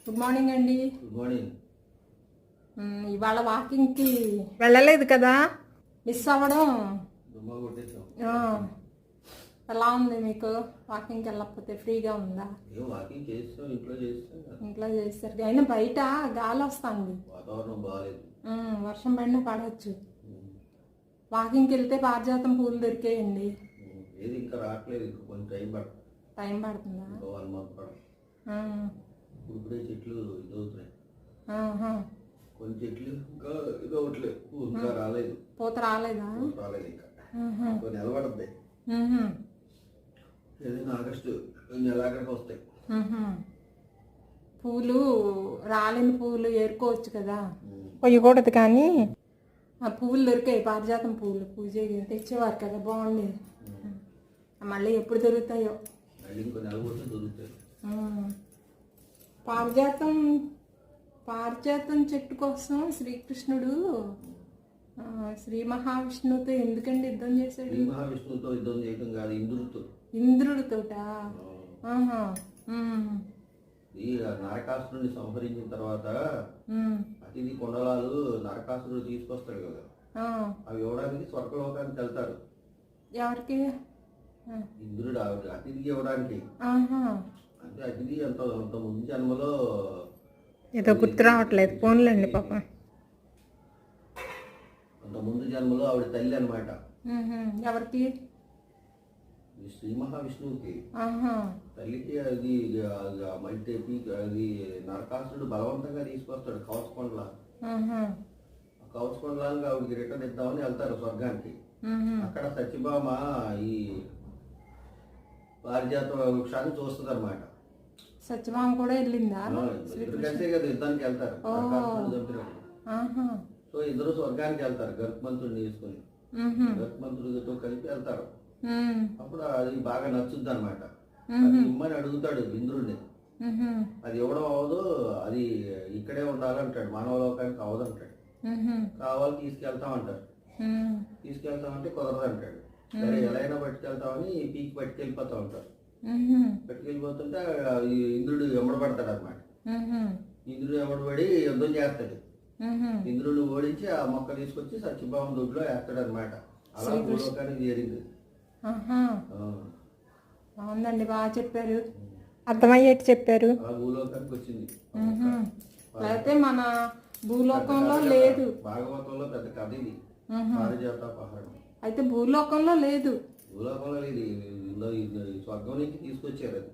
Good morning అండి. Good morning. ఇవాళ వాకింగ్కి వెళ్ళలేదు కదా, మిస్ అవ్వడం. దుమ్మా కొట్టేసాం. ఎలా ఉంది మీకు? వాకింగ్కి వెళ్ళకపోతే ఫ్రీగా ఉందా? వాకింగ్ చేస్తాం, ఇంట్లో చేస్తారు. అయినా బయట గాలి వస్తుంది, వాతావరణం బాగాలేదు. వర్షం పడినా పడవచ్చు. వాకింగ్కి వెళ్తే పారిజాతం పూలు దొరికేయండి. ఏది ఇంకా రావట్లేదు, ఇంకా కొంచెం టైం పడుతుందా? 1 month పడుతుంది. ఇప్పుడే చెట్లు ఇదవుతున్నాయి. కొన్ని చెట్లు ఇంకా ఇదవట్లేదు, ఇంకా రాలేదు. పూత రాలేదా? రాలేదు ఇంకా, కొన్ని నిలబడద్ది. ఏదైనా ఆగస్టు నెలాఖరికి వస్తాయి. పూలు రాలేని పూలు ఏరుకోవచ్చు కదా, కొయ్యకూడదు. కానీ ఆ పువ్వులు దొరికాయి, పారిజాతం పువ్వులు పూజ తెచ్చేవారు కదా, బాగుండేది. మళ్ళీ ఎప్పుడు దొరుకుతాయో. పారిజాతం చెట్టు కోసం శ్రీకృష్ణుడు శ్రీ మహావిష్ణువుతో ఎందుకండి యుద్ధం చేశాడు? శ్రీ మహావిష్ణువుతో యుద్ధం చేయడం కాదు, ఇంద్రుడితోటా? ఈ నరకాసురుడిని సంహరించిన తర్వాత అతిథి కొండలాలు నరకాసురుడు తీసుకొస్తాడు కదా, అవి ఇవ్వడానికి స్వర్గలోకానికి వెళ్తారు. ఎవరికి? ఇంద్రుడు అతిథికి ఇవ్వడానికి. అంటే అతిథి అంత ముందు జన్మలో ఏదో గుర్తు రావట్లేదు, ఫోన్లండి పాపం. అంత ముందు జన్మలో ఆవిడ తల్లి అనమాట. ఎవరికి? శ్రీ మహావిష్ణువుకి తల్లికి. అది మల్టేపి అది నరకాసురుడు బలవంతంగా తీసుకొస్తాడు కవచకొండలా. కవచకొండలాగా ఆవిడకి రిటర్న్ ఇద్దామని వెళ్తారు స్వర్గానికి. అక్కడ సత్యభామ ఈ పారిజాత వృక్షాన్ని చూస్తుంది అనమాట. సత్యభామ కూడా వెళ్ళిందా? కలిసే కదా యుద్ధానికి వెళ్తారు సో ఇద్దరు స్వర్గానికి వెళ్తారు గరుత్మంతుడిని తీసుకుని. గరుత్మంతుడితో కలిపి వెళ్తారు. అప్పుడు అది బాగా నచ్చుద్ది అనమాట. అది ఇమ్మని అడుగుతాడు ఇంద్రుడిని. అది ఇవ్వడం అవ్వదు, అది ఇక్కడే ఉండాలంటాడు, మానవలోకానికి అవ్వదు అంటాడు. కావాలి తీసుకెళ్తామంటారు. తీసుకెళ్తామంటే కుదరదు అంటాడు. సరే ఎలా అయినా పట్టుకెళ్తామని పీకి పట్టుకెళ్ళిపోతా ఉంటారు. పట్టుకెళ్ళిపోతుంటే ఇంద్రుడు ఎమ్మడబడతాడు అనమాట. ఇంద్రుడు ఎమ్మడబడి యుద్ధం చేస్తాడు. ఇంద్రుడు ఓడించి ఆ మొక్క తీసుకొచ్చి సత్యభామ దొడ్లో వేస్తాడు అనమాట. అలా భూలోకానికి చేరింది. బాగుందండి, బాగా చెప్పారు, అర్థమయ్యేట్టు చెప్పారు. భూలోకానికి వచ్చింది. అయితే మన భూలోకంలో లేదు. భాగవతంలో పెద్ద కథ ఇది, పారిజాతాపహరణం. అయితే భూలోకంలో లేదు. భూలోకంలో లేదు, స్వర్గం నుంచి తీసుకొచ్చారు అది.